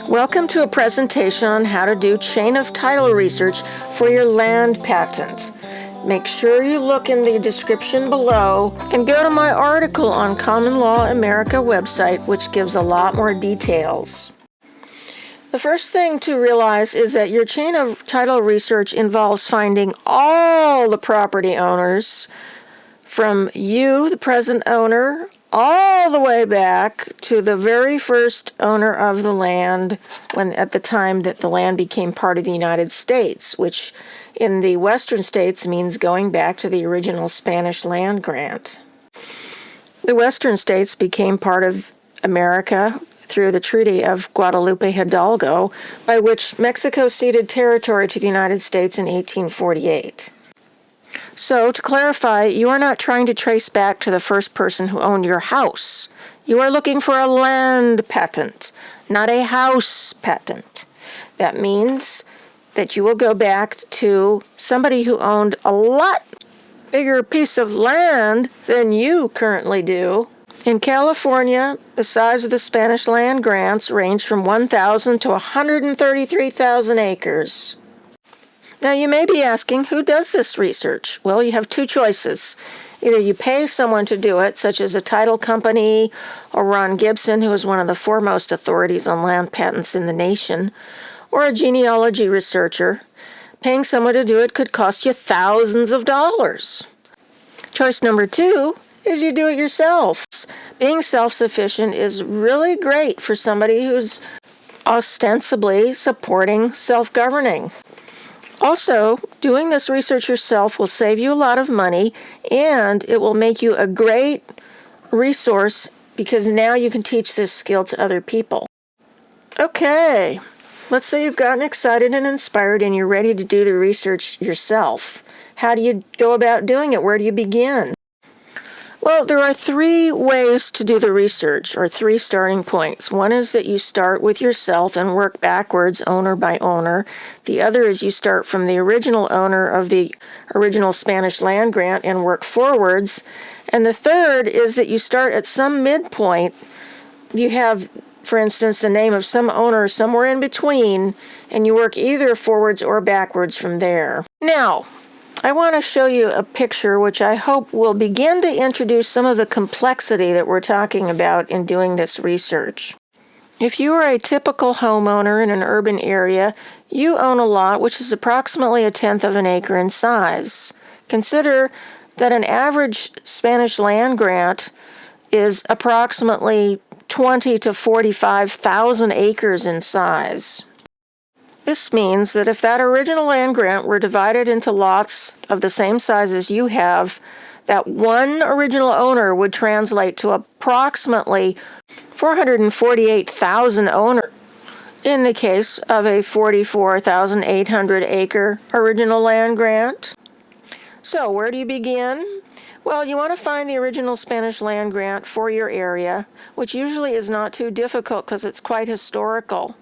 Welcome to a presentation on how to do chain of title research for your land patent. Make sure you look in the description below and go to my article on Common Law America website, which gives a lot more details. The first thing to realize is that your chain of title research involves finding all the property owners from you, the present owner, all the way back to the very first owner of the land at the time that the land became part of the United States, which in the western states means going back to the original Spanish land grant. The western states became part of America through the Treaty of Guadalupe Hidalgo, by which Mexico ceded territory to the United States in 1848. So, to clarify, you are not trying to trace back to the first person who owned your house. You are looking for a land patent, not a house patent. That means that you will go back to somebody who owned a lot bigger piece of land than you currently do. In California, the size of the Spanish land grants range from 1,000 to 133,000 acres. Now, you may be asking, who does this research? Well, you have two choices. Either you pay someone to do it, such as a title company or Ron Gibson, who is one of the foremost authorities on land patents in the nation, or a genealogy researcher. Paying someone to do it could cost you thousands of dollars. Choice number two is you do it yourself. Being self-sufficient is really great for somebody who's ostensibly supporting self-governing. Also, doing this research yourself will save you a lot of money, and it will make you a great resource because now you can teach this skill to other people. Okay, let's say you've gotten excited and inspired and you're ready to do the research yourself. How do you go about doing it? Where do you begin? Well, there are three ways to do the research, or three starting points. One is that you start with yourself and work backwards, owner by owner. The other is you start from the original owner of the original Spanish land grant and work forwards. And the third is that you start at some midpoint. You have, for instance, the name of some owner somewhere in between, and you work either forwards or backwards from there. Now, I want to show you a picture which I hope will begin to introduce some of the complexity that we're talking about in doing this research. If you are a typical homeowner in an urban area, you own a lot which is approximately 1/10 of an acre in size. Consider that an average Spanish land grant is approximately 20 to 45,000 acres in size. This means that if that original land grant were divided into lots of the same size as you have, that one original owner would translate to approximately 448,000 owners in the case of a 44,800 acre original land grant. So where do you begin? Well, you want to find the original Spanish land grant for your area, which usually is not too difficult because it's quite historical.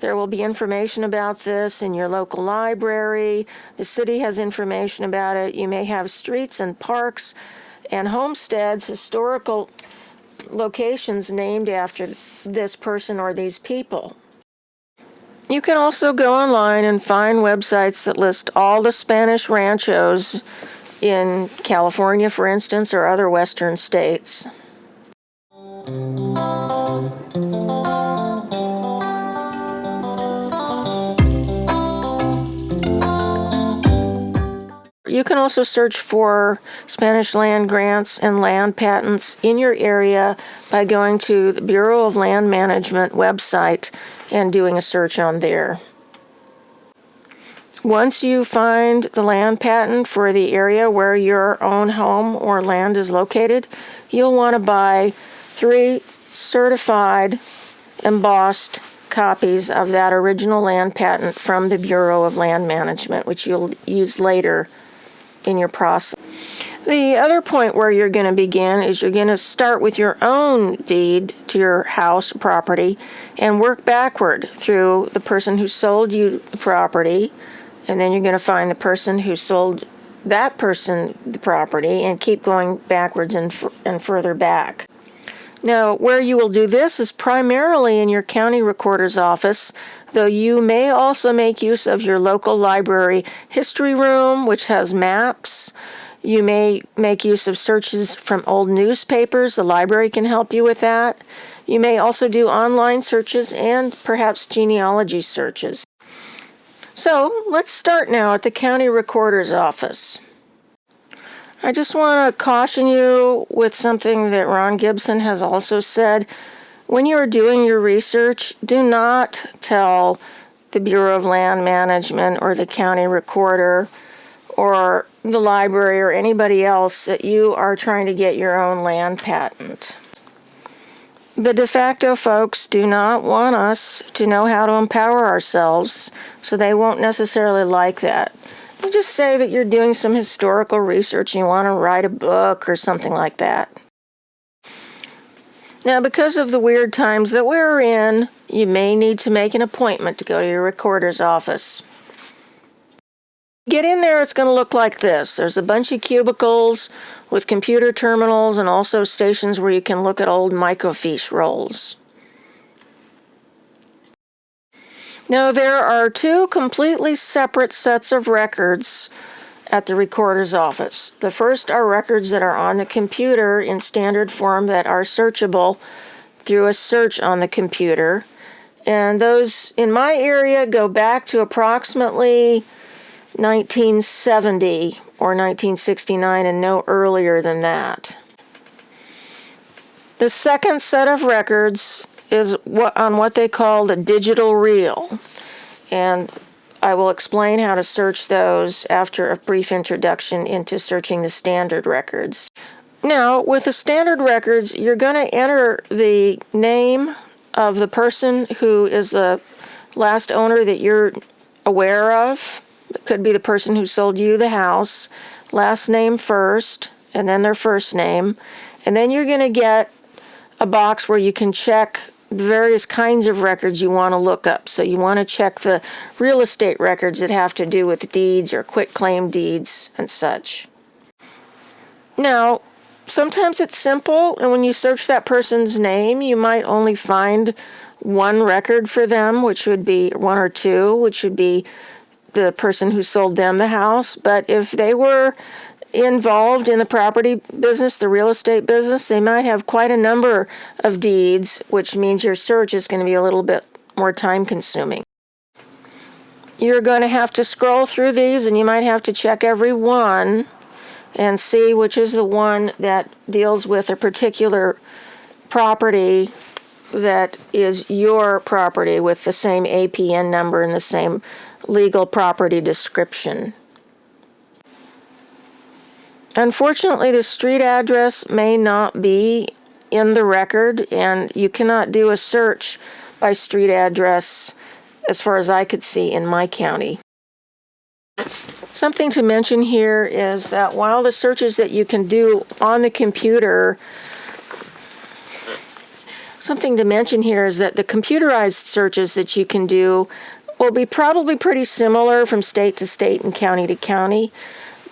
There will be information about this in your local library. The city has information about it. You may have streets and parks and homesteads, historical locations named after this person or these people. You can also go online and find websites that list all the Spanish ranchos in California, for instance, or other western states. You can also search for Spanish land grants and land patents in your area by going to the Bureau of Land Management website and doing a search on there. Once you find the land patent for the area where your own home or land is located, you'll want to buy 3 certified embossed copies of that original land patent from the Bureau of Land Management, which you'll use later in your process. The other point where you're going to begin is you're going to start with your own deed to your house property and work backward through the person who sold you the property, and then you're going to find the person who sold that person the property and keep going backwards and further back. Now, where you will do this is primarily in your county recorder's office, though you may also make use of your local library history room, which has maps. You may make use of searches from old newspapers. The library can help you with that. You may also do online searches and perhaps genealogy searches. So, let's start now at the county recorder's office. I just want to caution you with something that Ron Gibson has also said. When you are doing your research, do not tell the Bureau of Land Management or the county recorder or the library or anybody else that you are trying to get your own land patent. The de facto folks do not want us to know how to empower ourselves, so they won't necessarily like that. You just say that you're doing some historical research and you want to write a book or something like that. Now, because of the weird times that we're in, you may need to make an appointment to go to your recorder's office. Get in there, it's going to look like this. There's a bunch of cubicles with computer terminals and also stations where you can look at old microfiche rolls. Now, there are two completely separate sets of records at the recorder's office. The first are records that are on the computer in standard form that are searchable through a search on the computer. And those, in my area, go back to approximately 1970 or 1969 and no earlier than that. The second set of records is on what they call the digital reel, and I will explain how to search those after a brief introduction into searching the standard records. Now, with the standard records, you're going to enter the name of the person who is the last owner that you're aware of. It could be the person who sold you the house, last name first, and then their first name. And then you're going to get a box where you can check the various kinds of records you want to look up. So you want to check the real estate records that have to do with deeds or quitclaim deeds and such. Now, sometimes it's simple, and when you search that person's name, you might only find one record for them, which would be one or two, which would be the person who sold them the house. But if they were involved in the property business, the real estate business, they might have quite a number of deeds, which means your search is going to be a little bit more time consuming. You're going to have to scroll through these, and you might have to check every one and see which is the one that deals with a particular property that is your property with the same APN number and the same legal property description. Unfortunately, the street address may not be in the record, and you cannot do a search by street address as far as I could see in my county. Something to mention here is that while the searches that you can do on the computer, the computerized searches that you can do will be probably pretty similar from state to state and county to county.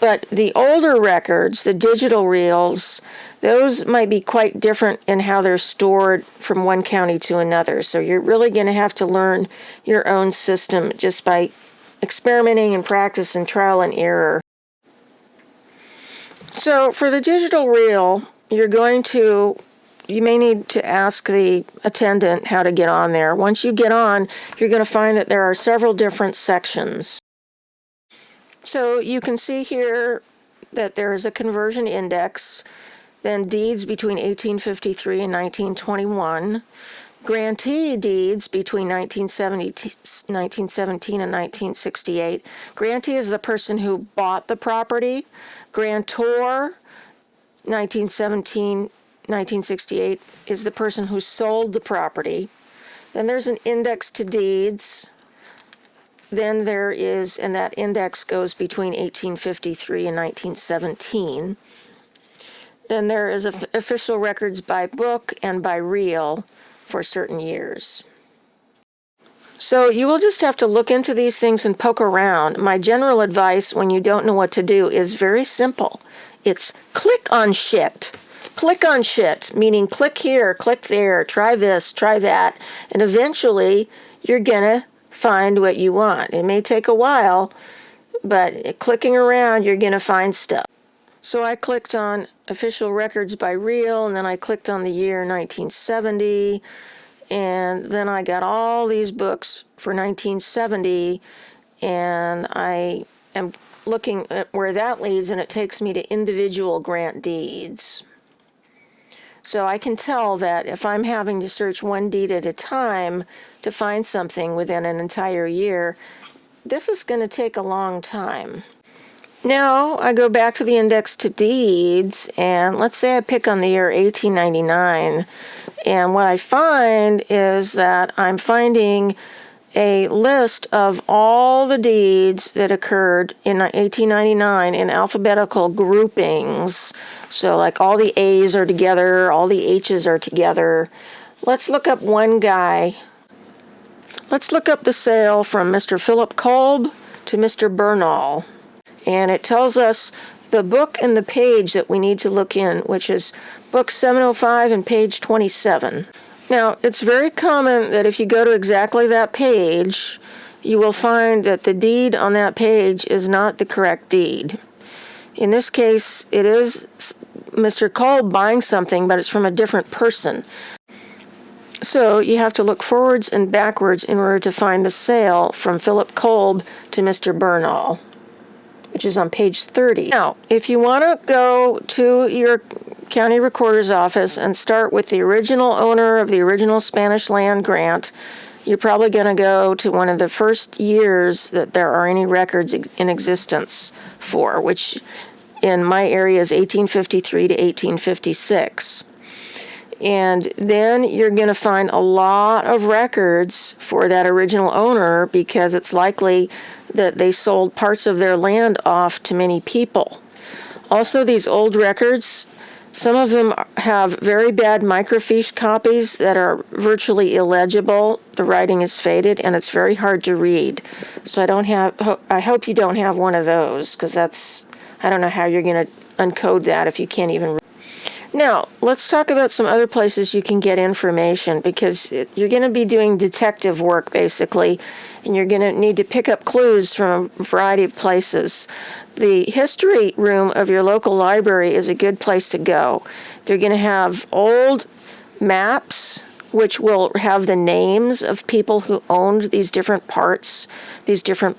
But the older records, the digital reels, those might be quite different in how they're stored from one county to another. So you're really going to have to learn your own system just by experimenting and practice and trial and error. So for the digital reel, you may need to ask the attendant how to get on there. Once you get on, you're going to find that there are several different sections. So you can see here that there is a conversion index, then deeds between 1853 and 1921, grantee deeds between 1917 and 1968. Grantee is the person who bought the property. Grantor, 1968, is the person who sold the property. Then there's an index to deeds. Then there is, and that index goes between 1853 and 1917. Then there is official records by book and by reel for certain years. So you will just have to look into these things and poke around. My general advice when you don't know what to do is very simple. It's click on shit. click on shit, meaning click here, click there, try this, try that, and eventually you're gonna find what you want. It may take a while, but clicking around, you're gonna find stuff. So I clicked on official records by real, and then I clicked on the year 1970, and then I got all these books for 1970, and I am looking at where that leads, and it takes me to individual grant deeds. So I can tell that if I'm having to search one deed at a time to find something within an entire year, this is going to take a long time. Now I go back to the index to deeds, and let's say I pick on the year 1899, and what I find is that I'm finding a list of all the deeds that occurred in 1899 in alphabetical groupings. So like all the A's are together, all the H's are together. Let's look up one guy. Let's look up the sale from Mr. Philip Kolb to Mr. Bernal. And it tells us the book and the page that we need to look in, which is book 705 and page 27. Now, it's very common that if you go to exactly that page, you will find that the deed on that page is not the correct deed. In this case, it is Mr. Kolb buying something, but it's from a different person. So you have to look forwards and backwards in order to find the sale from Philip Kolb to Mr. Bernal, which is on page 30. Now, if you want to go to your county recorder's office and start with the original owner of the original Spanish land grant, you're probably going to go to one of the first years that there are any records in existence for, which in my area is 1853 to 1856. And then you're going to find a lot of records for that original owner because it's likely that they sold parts of their land off to many people. Also, these old records, some of them have very bad microfiche copies that are virtually illegible. The writing is faded and it's very hard to read. So I hope you don't have one of those, because I don't know how you're going to uncode that if you can't even read. Now, let's talk about some other places you can get information, because you're going to be doing detective work, basically, and you're going to need to pick up clues from a variety of places. The history room of your local library is a good place to go. They're going to have old maps, which will have the names of people who owned these different parts, these different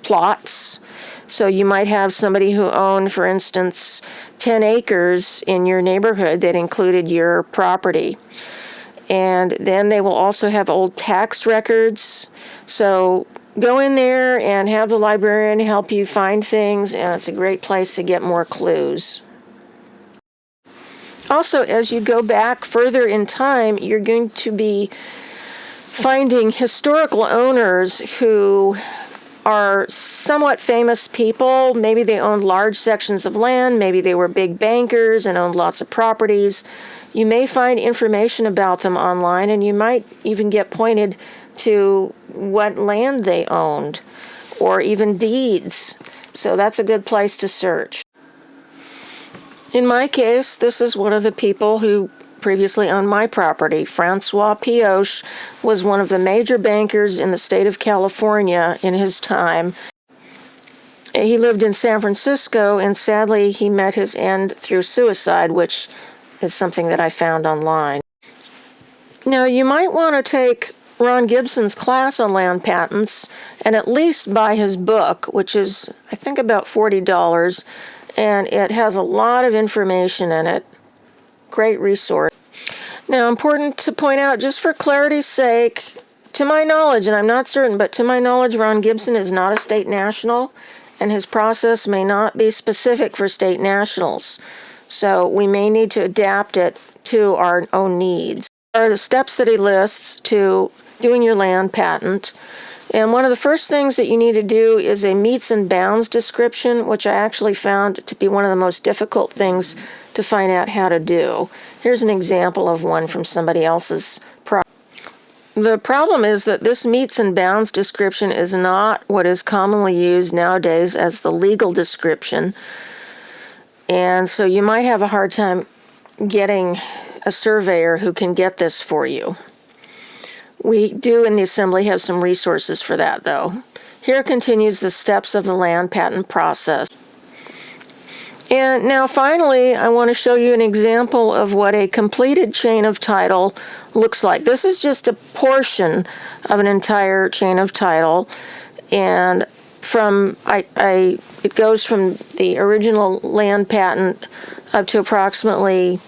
plots. So you might have somebody who owned, for instance, 10 acres in your neighborhood that included your property. And then they will also have old tax records. So go in there and have the librarian help you find things, and it's a great place to get more clues. Also, as you go back further in time, you're going to be finding historical owners who are somewhat famous people. Maybe they owned large sections of land, maybe they were big bankers and owned lots of properties. You may find information about them online, and you might even get pointed to what land they owned, or even deeds. So that's a good place to search. In my case, this is one of the people who previously owned my property. Francois Pioche was one of the major bankers in the state of California in his time. He lived in San Francisco, and sadly he met his end through suicide, which is something that I found online. Now, you might want to take Ron Gibson's class on land patents and at least buy his book, which is, I think, about $40, and it has a lot of information in it. Great resource. Now, important to point out, just for clarity's sake, to my knowledge, and I'm not certain, but to my knowledge, Ron Gibson is not a state national, and his process may not be specific for state nationals. So we may need to adapt it to our own needs. There are the steps that he lists to doing your land patent. And one of the first things that you need to do is a metes and bounds description, which I actually found to be one of the most difficult things to find out how to do. Here's an example of one from somebody else's property. The problem is that this metes and bounds description is not what is commonly used nowadays as the legal description. And so you might have a hard time getting a surveyor who can get this for you. We do in the assembly have some resources for that, though. Here continues the steps of the land patent process. And now finally, I want to show you an example of what a completed chain of title looks like. This is just a portion of an entire chain of title, and it goes from the original land patent up to approximately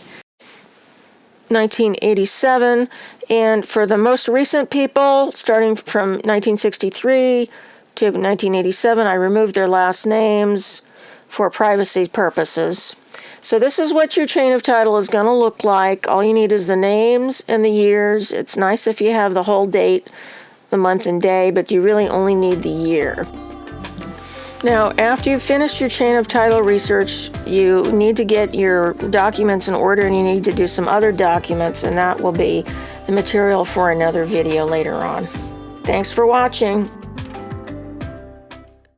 1987, and for the most recent people, starting from 1963 to 1987, I removed their last names for privacy purposes. So this is what your chain of title is going to look like. All you need is the names and the years. It's nice if you have the whole date, the month and day, but you really only need the year. Now, after you've finished your chain of title research, you need to get your documents in order, and you need to do some other documents, and that will be the material for another video later on. Thanks for watching.